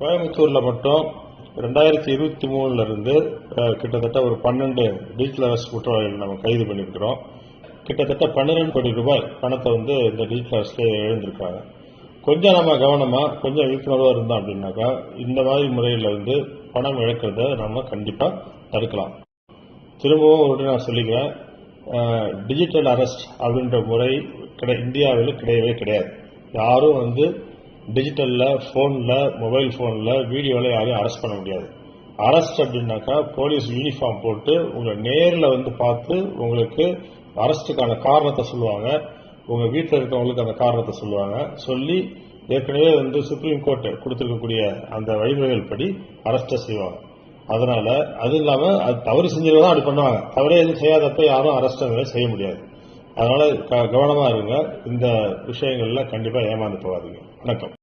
கோயம்புத்தூர்ல மட்டும் 2023 இருந்து கிட்டத்தட்ட ஒரு 12 டிஜிட்டல் அரெஸ்ட் குற்றவாளிகள் நம்ம கைது பண்ணியிருக்கிறோம். கிட்டத்தட்ட 12 கோடி ரூபாய் பணத்தை இந்த டிஜிட்டல் அரெஸ்ட்ல எழுந்திருக்காங்க. கொஞ்சம் நம்ம கவனமா கொஞ்சம் விழிப்புணர்வா இருந்தோம் அப்படின்னாக்கா இந்த மாதிரி முறையில பணம் இழக்கிறத நம்ம கண்டிப்பா தடுக்கலாம். திரும்பவும் ஒரு நான் சொல்லிக்கிறேன், டிஜிட்டல் அரெஸ்ட் அப்படின்ற முறை இந்தியாவில் கிடையவே கிடையாது. யாரும் டிஜிட்டல்ல போன்ல மொபைல் போன்ல வீடியோல யாரையும் அரெஸ்ட் பண்ண முடியாது. அரெஸ்ட் அப்படின்னாக்கா போலீஸ் யூனிஃபார்ம் போட்டு உங்களை நேரில் பார்த்து உங்களுக்கு அரெஸ்டுக்கான காரணத்தை சொல்லுவாங்க. உங்க வீட்டில் இருக்கவங்களுக்கு அந்த காரணத்தை சொல்லுவாங்க. சொல்லி ஏற்கனவே சுப்ரீம் கோர்ட் கொடுத்திருக்கக்கூடிய அந்த வழிமுறைகள் படி அரெஸ்ட செய்வாங்க. அதனால அது இல்லாம அது தவறு செஞ்சதான் அப்படி பண்ணுவாங்க. தவறே எதுவும் செய்யாதப்ப யாரும் அரெஸ்ட் செய்ய முடியாது. அதனால கவனமா இருங்க. இந்த விஷயங்கள்ல கண்டிப்பா ஏமாந்து போகாதீங்க. வணக்கம்.